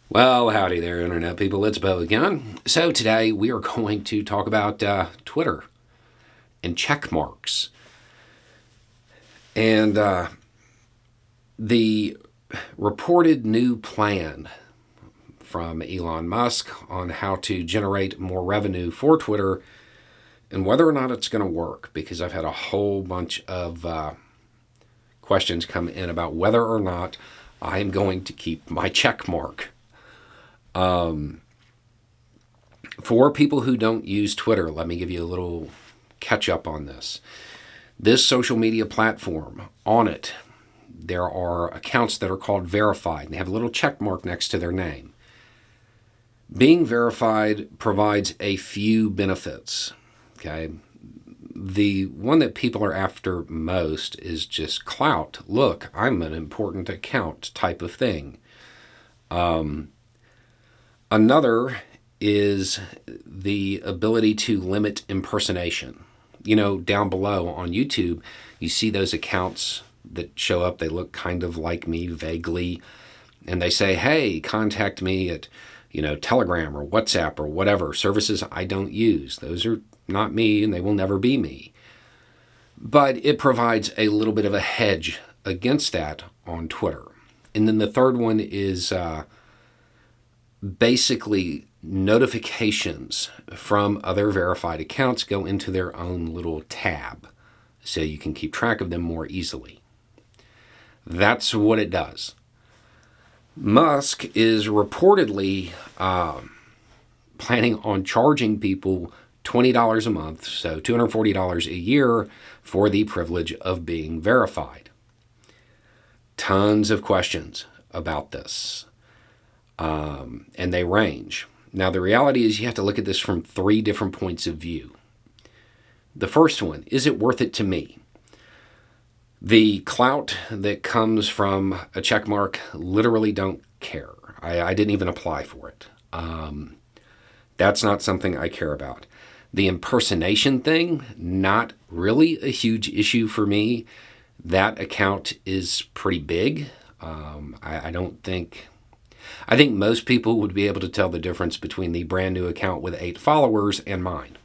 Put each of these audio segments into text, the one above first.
Well, howdy there, Internet people. It's Bo again. So, today we are going to talk about Twitter and check marks. And the reported new plan from Elon Musk on how to generate more revenue for Twitter and whether or not it's going to work, because I've had a whole bunch of questions come in about whether or not I am going to keep my check mark. For people who don't use Twitter, let me give you a little catch up on this. This social media platform, on it, there are accounts that are called verified, and they have a little check mark next to their name. Being verified provides a few benefits, okay? The one that people are after most is just clout. Look, I'm an important account type of thing. Another is the ability to limit impersonation. You know, down below on YouTube, you see those accounts that show up. They look kind of like me vaguely, and they say, hey, contact me at, Telegram or WhatsApp or whatever, services I don't use. Those are not me, and they will never be me. But it provides a little bit of a hedge against that on Twitter. And then the third one is basically notifications from other verified accounts go into their own little tab so you can keep track of them more easily. That's what it does. Musk is reportedly planning on charging people $20 a month, so $240 a year, for the privilege of being verified. Tons of questions about this. And they range. Now, the reality is you have to look at this from three different points of view. The first one, is it worth it to me? The clout that comes from a check mark, literally don't care. I didn't even apply for it. That's not something I care about. The impersonation thing, not really a huge issue for me. That account is pretty big. I think most people would be able to tell the difference between the brand new account with 8 followers and mine.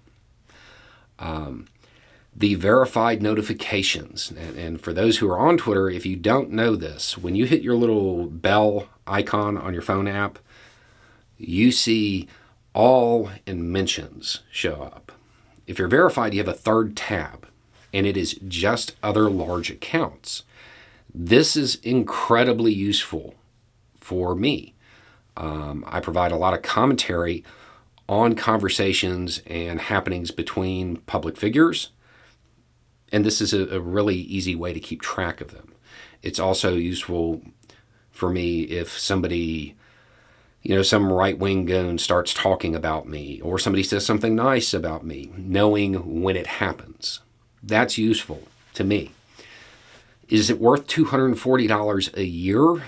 The verified notifications, and for those who are on Twitter, if you don't know this, when you hit your little bell icon on your phone app, you see all and mentions show up. If you're verified, you have a third tab, and it is just other large accounts. This is incredibly useful for me. I provide a lot of commentary on conversations and happenings between public figures, and this is a really easy way to keep track of them. It's also useful for me if somebody, some right-wing goon starts talking about me, or somebody says something nice about me, knowing when it happens. That's useful to me. Is it worth $240 a year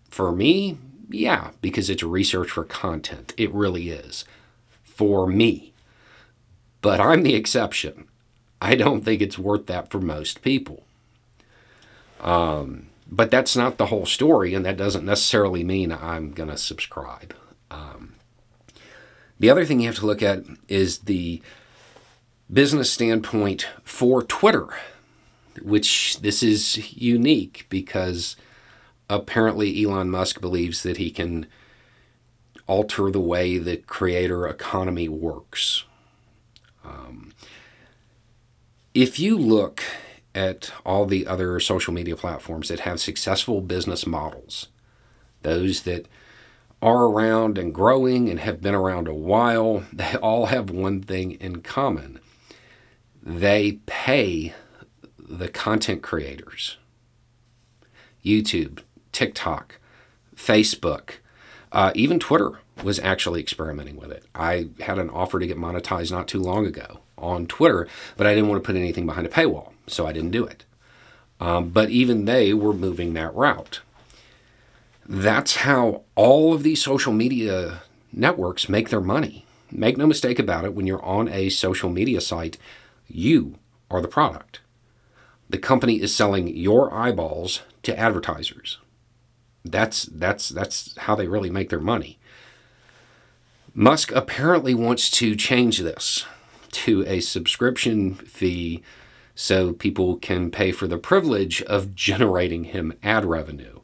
for me? Yeah, because it's research for content. It really is. For me. But I'm the exception. I don't think it's worth that for most people. But that's not the whole story, and that doesn't necessarily mean I'm going to subscribe. The other thing you have to look at is the business standpoint for Twitter, which this is unique because apparently Elon Musk believes that he can alter the way the creator economy works. If you look at all the other social media platforms that have successful business models, those that are around and growing and have been around a while, they all have one thing in common. They pay the content creators. YouTube, TikTok, Facebook, even Twitter was actually experimenting with it. I had an offer to get monetized not too long ago on Twitter, but I didn't want to put anything behind a paywall, so I didn't do it. But even they were moving that route. That's how all of these social media networks make their money. Make no mistake about it, when you're on a social media site, you are the product. The company is selling your eyeballs to advertisers. That's how they really make their money. Musk apparently wants to change this to a subscription fee so people can pay for the privilege of generating him ad revenue.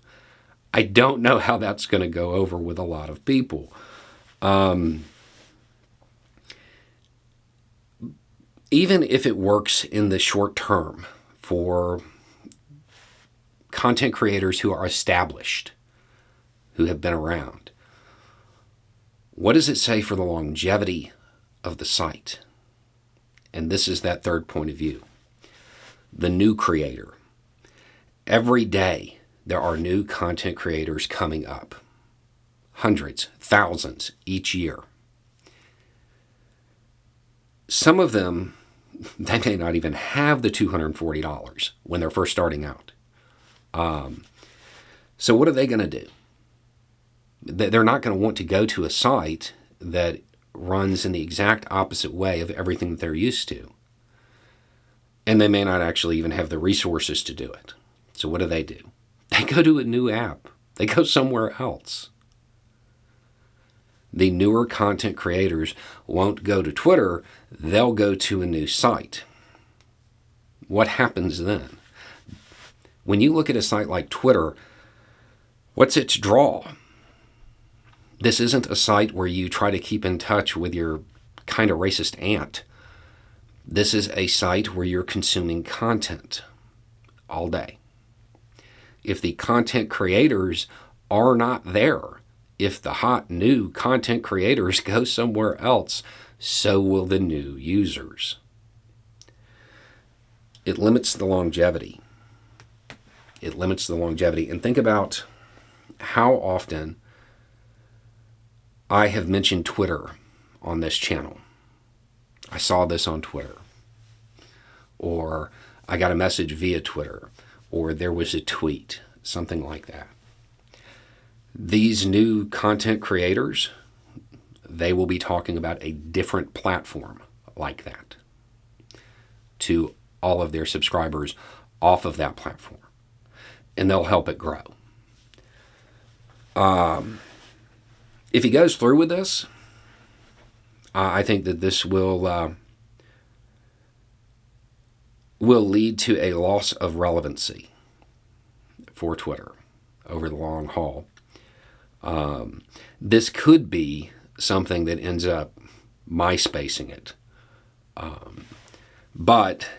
I don't know how that's going to go over with a lot of people. Even if it works in the short term for content creators who are established, who have been around, what does it say for the longevity of the site? And this is that third point of view. The new creator. Every day there are new content creators coming up. Hundreds, thousands each year. Some of them, they may not even have the $240 when they're first starting out. So what are they going to do? They're not going to want to go to a site that runs in the exact opposite way of everything that they're used to. And they may not actually even have the resources to do it. So what do? They go to a new app. They go somewhere else. The newer content creators won't go to Twitter. They'll go to a new site. What happens then? When you look at a site like Twitter, what's its draw? This isn't a site where you try to keep in touch with your kind of racist aunt. This is a site where you're consuming content all day. If the content creators are not there, if the hot new content creators go somewhere else, so will the new users. It limits the longevity. It limits the longevity. And think about how often I have mentioned Twitter on this channel. I saw this on Twitter. Or I got a message via Twitter. Or there was a tweet. Something like that. These new content creators, they will be talking about a different platform like that to all of their subscribers off of that platform. And they'll help it grow. If he goes through with this, I think that this will lead to a loss of relevancy for Twitter over the long haul. This could be something that ends up MySpacing it. But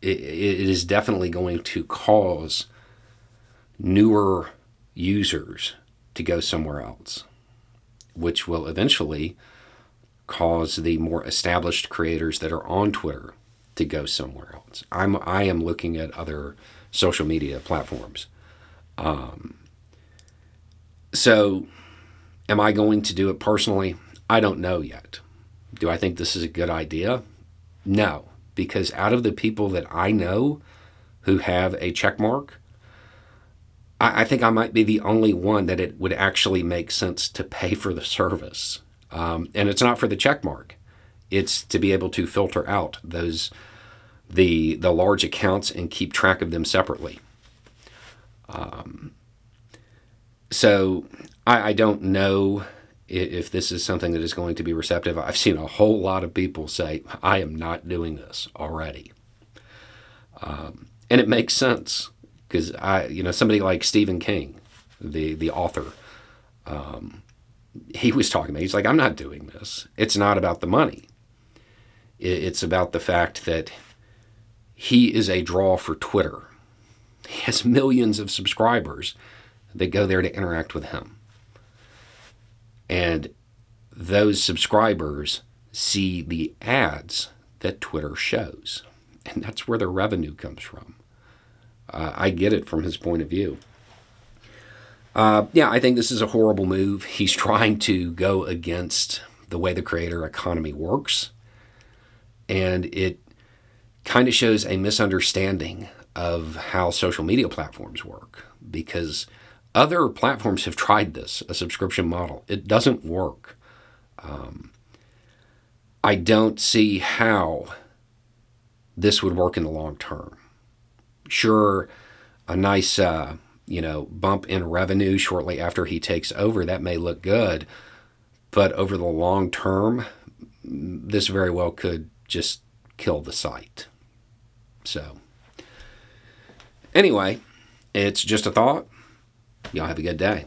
it is definitely going to cause newer users to go somewhere else, which will eventually cause the more established creators that are on Twitter to go somewhere else. I am looking at other social media platforms. So am I going to do it personally? I don't know yet. Do I think this is a good idea? No, because out of the people that I know who have a check mark, I think I might be the only one that it would actually make sense to pay for the service. And it's not for the check mark. It's to be able to filter out the large accounts and keep track of them separately. So I don't know if this is something that is going to be receptive. I've seen a whole lot of people say, I am not doing this already. And it makes sense because somebody like Stephen King, the author, he was talking about, he's like, I'm not doing this. It's not about the money. It's about the fact that he is a draw for Twitter. He has millions of subscribers that go there to interact with him. And those subscribers see the ads that Twitter shows. And that's where their revenue comes from. I get it from his point of view. I think this is a horrible move. He's trying to go against the way the creator economy works. And it kind of shows a misunderstanding of how social media platforms work. Because other platforms have tried this, a subscription model. It doesn't work. I don't see how this would work in the long term. Sure, a nice bump in revenue shortly after he takes over, that may look good. But over the long term, this very well could just kill the site. So, anyway, it's just a thought. Y'all have a good day.